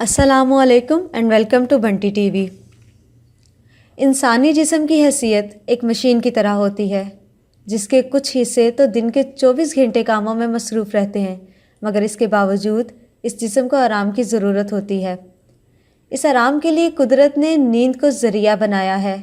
السلام علیکم and welcome to Bunty TV وی۔ انسانی جسم کی حیثیت ایک مشین کی طرح ہوتی ہے جس کے کچھ حصے تو دن کے 24 گھنٹے کاموں میں مصروف رہتے ہیں، مگر اس کے باوجود اس جسم کو آرام کی ضرورت ہوتی ہے۔ اس آرام کے لیے قدرت نے نیند کو ذریعہ بنایا ہے۔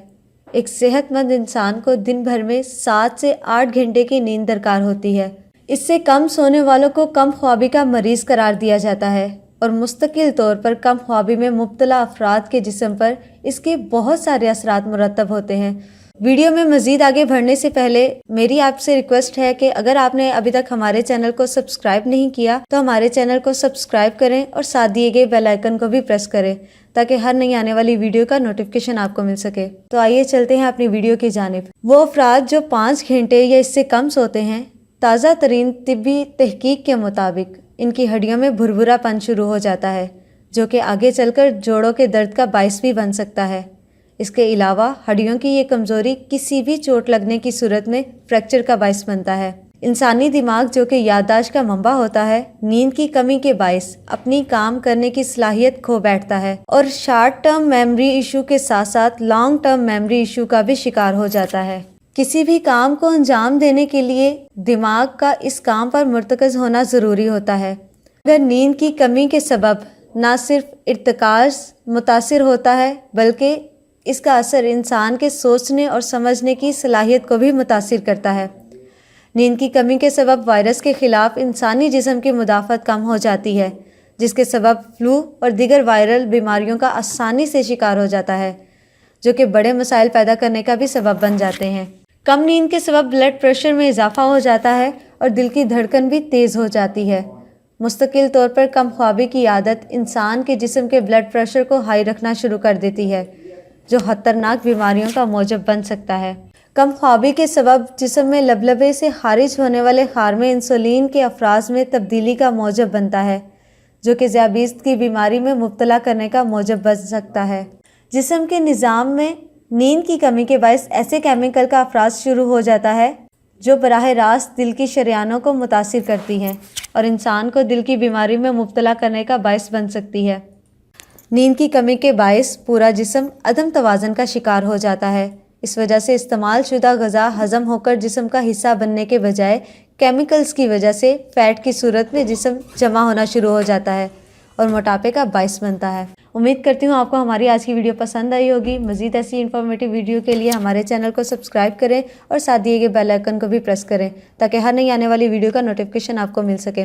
ایک صحت مند انسان کو دن بھر میں 7 سے 8 گھنٹے کی نیند درکار ہوتی ہے۔ اس سے کم سونے والوں کو کم خوابی کا مریض قرار دیا جاتا ہے اور مستقل طور پر کم خوابی میں مبتلا افراد کے جسم پر اس کے بہت سارے اثرات مرتب ہوتے ہیں۔ ویڈیو میں مزید آگے بڑھنے سے پہلے میری آپ سے ریکویسٹ ہے کہ اگر آپ نے ابھی تک ہمارے چینل کو سبسکرائب نہیں کیا تو ہمارے چینل کو سبسکرائب کریں اور ساتھ دیے گئے بیل آئیکن کو بھی پریس کریں تاکہ ہر نئی آنے والی ویڈیو کا نوٹیفیکیشن آپ کو مل سکے۔ تو آئیے چلتے ہیں اپنی ویڈیو کی جانب۔ وہ افراد جو 5 گھنٹے یا اس سے کم سوتے ہیں، تازہ ترین طبی تحقیق کے مطابق ان کی ہڈیوں میں بھربھرا پن شروع ہو جاتا ہے جو کہ آگے چل کر جوڑوں کے درد کا باعث بھی بن سکتا ہے۔ اس کے علاوہ ہڈیوں کی یہ کمزوری کسی بھی چوٹ لگنے کی صورت میں فریکچر کا باعث بنتا ہے۔ انسانی دماغ جو کہ یادداشت کا منبع ہوتا ہے، نیند کی کمی کے باعث اپنی کام کرنے کی صلاحیت کھو بیٹھتا ہے اور شارٹ ٹرم میموری ایشو کے ساتھ ساتھ لانگ ٹرم میموری ایشو کا بھی شکار ہو جاتا ہے۔ کسی بھی کام کو انجام دینے کے لیے دماغ کا اس کام پر مرتکز ہونا ضروری ہوتا ہے۔ اگر نیند کی کمی کے سبب نہ صرف ارتکاز متاثر ہوتا ہے بلکہ اس کا اثر انسان کے سوچنے اور سمجھنے کی صلاحیت کو بھی متاثر کرتا ہے۔ نیند کی کمی کے سبب وائرس کے خلاف انسانی جسم کی مدافعت کم ہو جاتی ہے، جس کے سبب فلو اور دیگر وائرل بیماریوں کا آسانی سے شکار ہو جاتا ہے، جو کہ بڑے مسائل پیدا کرنے کا بھی سبب بن جاتے ہیں۔ کم نیند کے سبب بلڈ پریشر میں اضافہ ہو جاتا ہے اور دل کی دھڑکن بھی تیز ہو جاتی ہے۔ مستقل طور پر کم خوابی کی عادت انسان کے جسم کے بلڈ پریشر کو ہائی رکھنا شروع کر دیتی ہے، جو خطرناک بیماریوں کا موجب بن سکتا ہے۔ کم خوابی کے سبب جسم میں لبلبے سے خارج ہونے والے خارمِ انسولین کے افراز میں تبدیلی کا موجب بنتا ہے، جو کہ ذیابیطس کی بیماری میں مبتلا کرنے کا موجب بن سکتا ہے۔ جسم کے نظام میں نیند کی کمی کے باعث ایسے کیمیکل کا افراز شروع ہو جاتا ہے جو براہ راست دل کی شریانوں کو متاثر کرتی ہیں اور انسان کو دل کی بیماری میں مبتلا کرنے کا باعث بن سکتی ہے۔ نیند کی کمی کے باعث پورا جسم عدم توازن کا شکار ہو جاتا ہے۔ اس وجہ سے استعمال شدہ غذا ہضم ہو کر جسم کا حصہ بننے کے بجائے کیمیکلز کی وجہ سے فیٹ کی صورت میں جسم جمع ہونا شروع ہو جاتا ہے اور موٹاپے کا باعث بنتا ہے۔ امید کرتی ہوں آپ کو ہماری آج کی ویڈیو پسند آئی ہوگی۔ مزید ایسی انفارمیٹیو ویڈیو کے لیے ہمارے چینل کو سبسکرائب کریں اور ساتھ دیے گئے بیل آئیکن کو بھی پریس کریں تاکہ ہر نئی آنے والی ویڈیو کا نوٹیفیکیشن آپ کو مل سکے۔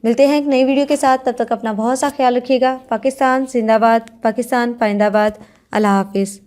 ملتے ہیں ایک نئی ویڈیو کے ساتھ، تب تک اپنا بہت سا خیال رکھیے گا۔ پاکستان زندہ باد، پاکستان پائندہ باد۔ اللہ حافظ۔